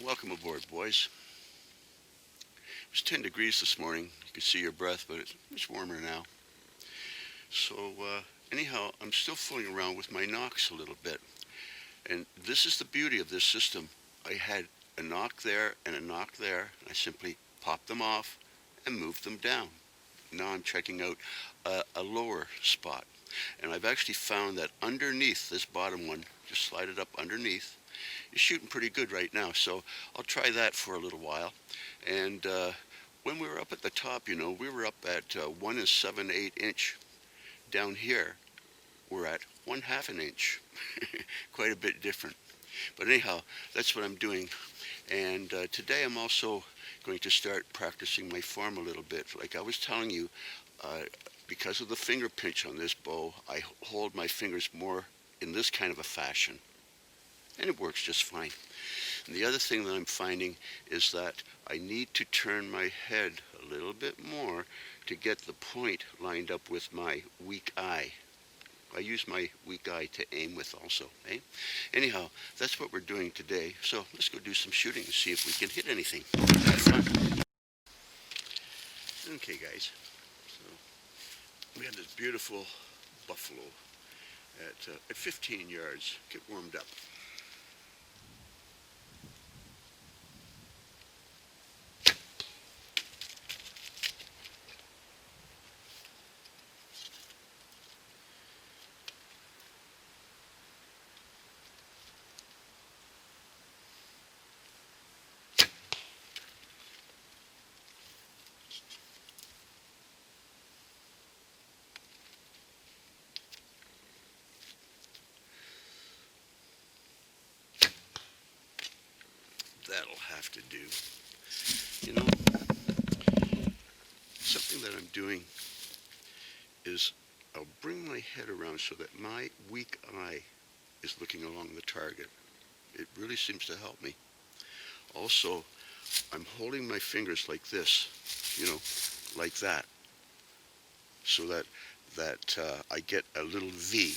Welcome aboard, boys. It was 10 degrees this morning. You could see your breath, but it's warmer now. So, anyhow, I'm still fooling around with my knocks a little bit. And this is the beauty of this system. I had a knock there and a knock there. And I simply popped them off and moved them down. Now I'm checking out a lower spot. And I've actually found that underneath this bottom one, just slide it up underneath, is shooting pretty good right now. So I'll try that for a little while. And when we were up at the top, we were up at 1 7/8 inch. Down here, we're at 1/2 inch. Quite a bit different. But anyhow, that's what I'm doing. And today I'm also going to start practicing my form a little bit. Like I was telling you, uh, because of the finger pinch on this bow, I hold my fingers more in this kind of a fashion. And it works just fine. And the other thing that I'm finding is that I need to turn my head a little bit more to get the point lined up with my weak eye. I use my weak eye to aim with also, eh? Anyhow, that's what we're doing today. So let's go do some shooting and see if we can hit anything. Have fun. Okay, guys. So we have this beautiful buffalo at 15 yards. Get warmed up. That'll have to do. You know, something that I'm doing is I'll bring my head around so that my weak eye is looking along the target. It really seems to help me. Also, I'm holding my fingers like this, like that, so that I get a little V,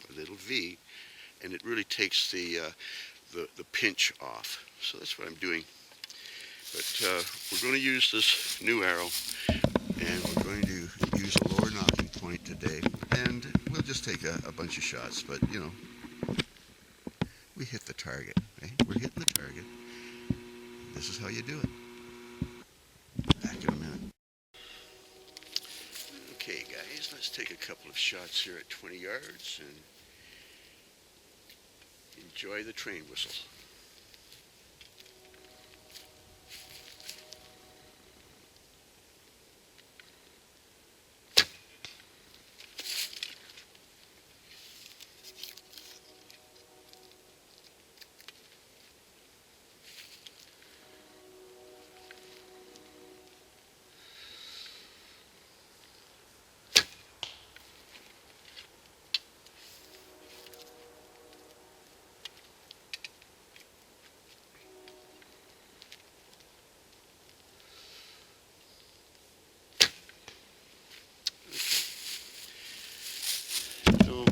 a little V, and it really takes the pinch off. So that's what I'm doing. But we're going to use this new arrow, and we're going to use a lower knocking point today. And we'll just take a bunch of shots, but we hit the target. Eh? We're hitting the target. This is how you do it. Back in a minute. Okay, guys, let's take a couple of shots here at 20 yards and enjoy the train whistle. So,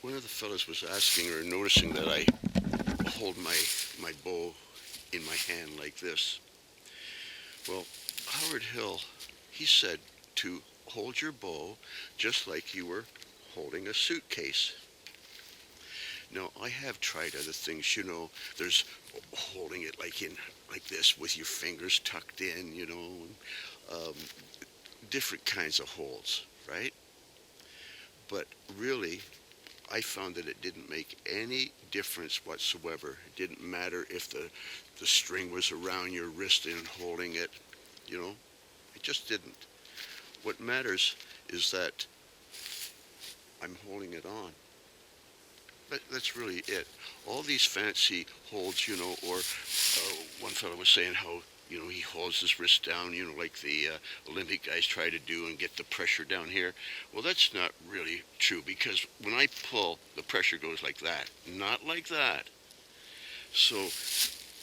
one of the fellows was asking or noticing that I hold my bow in my hand like this. Well, Howard Hill, he said to hold your bow just like you were holding a suitcase. Now, I have tried other things, there's holding it like this with your fingers tucked in, um, different kinds of holds, right? But really, I found that it didn't make any difference whatsoever. It didn't matter if the string was around your wrist and holding it, it just didn't. What matters is that I'm holding it on. That's really it. All these fancy holds, or one fellow was saying how, he holds his wrist down, like the Olympic guys try to do and get the pressure down here. Well, that's not really true because when I pull, the pressure goes like that, not like that. So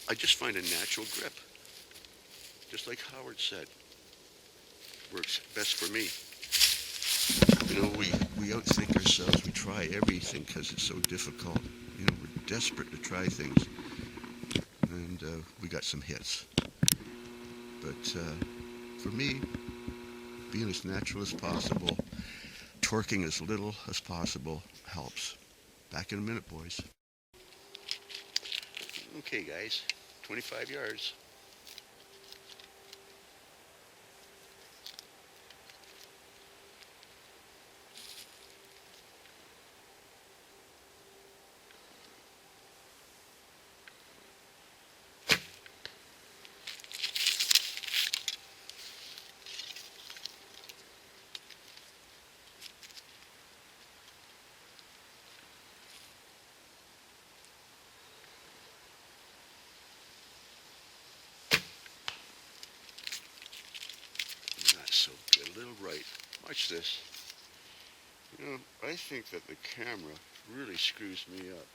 I just find a natural grip, just like Howard said. Works best for me. We outthink ourselves. We try everything because it's so difficult. we're desperate to try things, and we got some hits. But for me, being as natural as possible, torquing as little as possible helps. Back in a minute, boys. Okay, guys, 25 yards. Not so good. A little right. Watch this. I think that the camera really screws me up.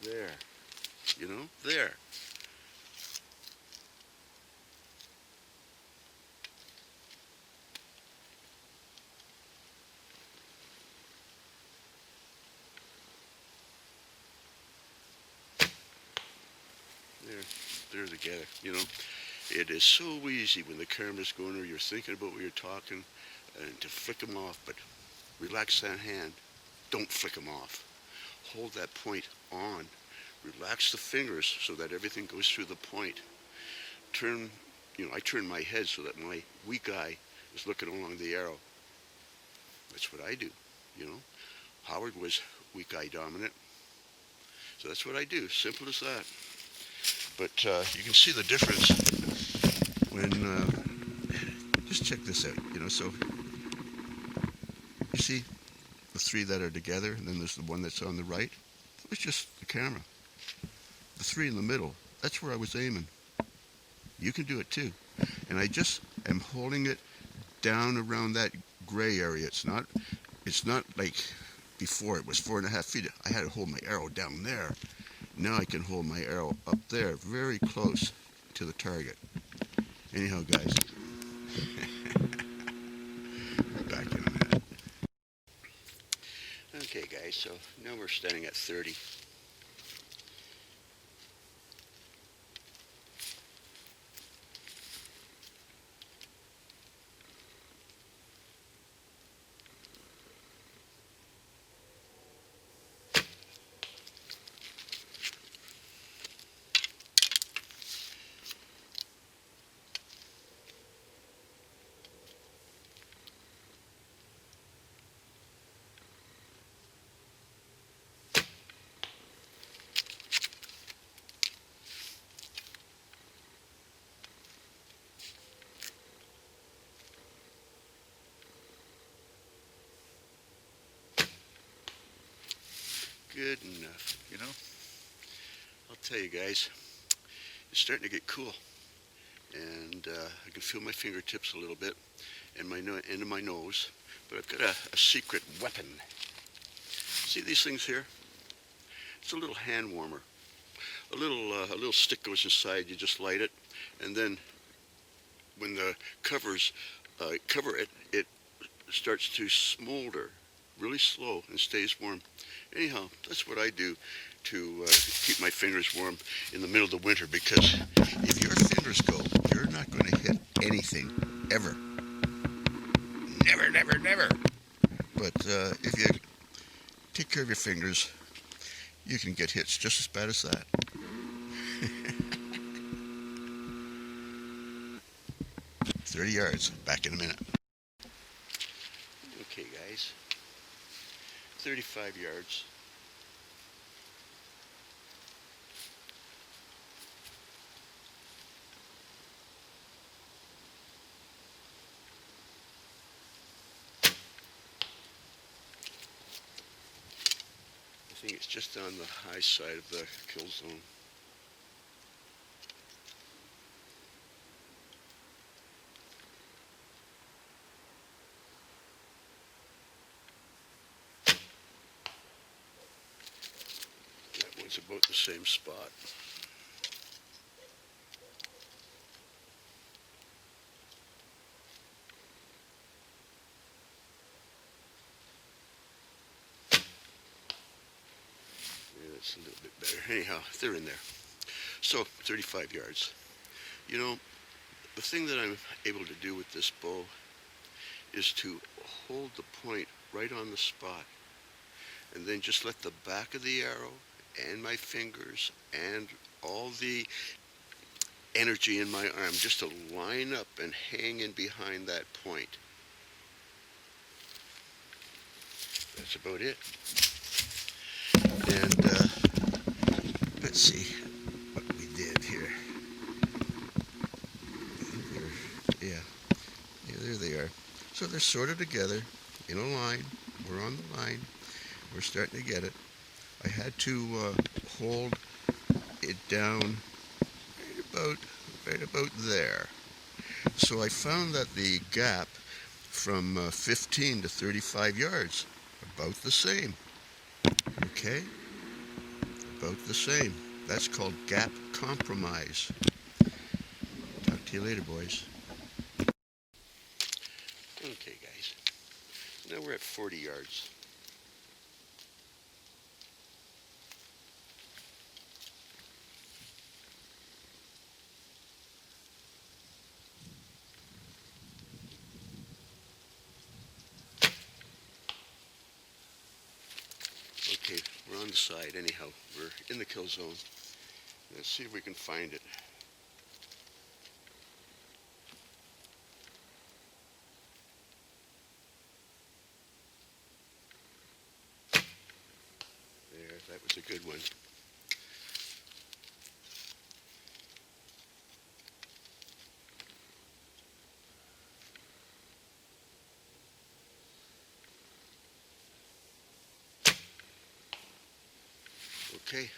There. There. There. There's the Gare. It is so easy when the camera's going or you're thinking about what you're talking and to flick them off, but relax that hand. Don't flick them off. Hold that point on. Relax the fingers so that everything goes through the point. I turn my head so that my weak eye is looking along the arrow. That's what I do, Howard was weak eye dominant. So that's what I do. Simple as that. But you can see the difference when, just check this out, so you see the three that are together, and then there's the one that's on the right. It was just the camera. The three in the middle, that's where I was aiming. You can do it too. And I just am holding it down around that gray area. It's not like before it was 4.5 feet. I had to hold my arrow down there. Now I can hold my arrow up there, very close to the target. Anyhow, guys, back in a minute. Okay, guys, so now we're standing at 30. Good enough, I'll tell you guys, it's starting to get cool, and I can feel my fingertips a little bit, and my end of my nose, but I've got a secret weapon. See these things here? It's a little hand warmer. A little stick goes inside. You just light it, and then when the cover it, it starts to smolder really slow and stays warm. Anyhow, that's what I do to keep my fingers warm in the middle of the winter, because if your fingers go, you're not going to hit anything, ever. Never, never, never. But if you take care of your fingers, you can get hits just as bad as that. 30 yards, back in a minute. Okay, guys. 35 yards. I think it's just on the high side of the kill zone. That one's about the same spot. That's a little bit better. Anyhow, they're in there. So 35 yards. You know, the thing that I'm able to do with this bow is to hold the point right on the spot and then just let the back of the arrow and my fingers and all the energy in my arm just to line up and hang in behind that point. That's about it. And let's see what we did here. Yeah, there they are. So they're sort of together in a line. We're on the line. We're starting to get it. I had to hold it down right about there. So I found that the gap from 15 to 35 yards, about the same. Okay? About the same. That's called gap compromise. Talk to you later, boys. Okay, guys. Now we're at 40 yards. Okay, we're on the side anyhow. We're in the kill zone. Let's see if we can find it. There, that was a good one. Okay,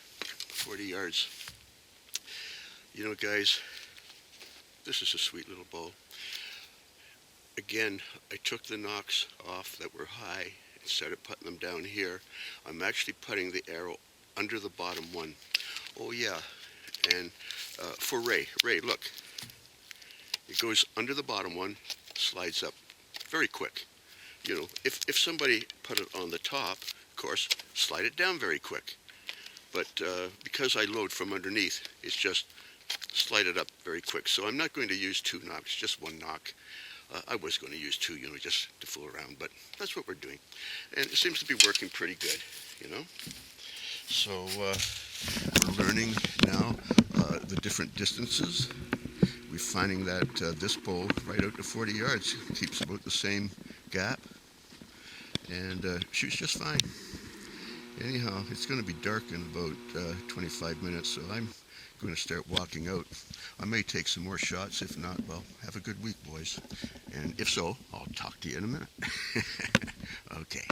40 yards. You know, guys, this is a sweet little bow. Again, I took the nocks off that were high and started putting them down here. I'm actually putting the arrow under the bottom one. Oh yeah, and for Ray, look, it goes under the bottom one, slides up very quick. You know, if somebody put it on the top, of course, slide it down very quick. But because I load from underneath, it's just slide it up very quick. So I'm not going to use two knocks, just one knock. I was going to use two, you know, just to fool around, but that's what we're doing. And it seems to be working pretty good, you know. So we're learning now the different distances. We're finding that this bow, right out to 40 yards, keeps about the same gap and shoots just fine. Anyhow, it's going to be dark in about 25 minutes, so I'm going to start walking out. I may take some more shots. If not, well, have a good week, boys. And if so, I'll talk to you in a minute. Okay.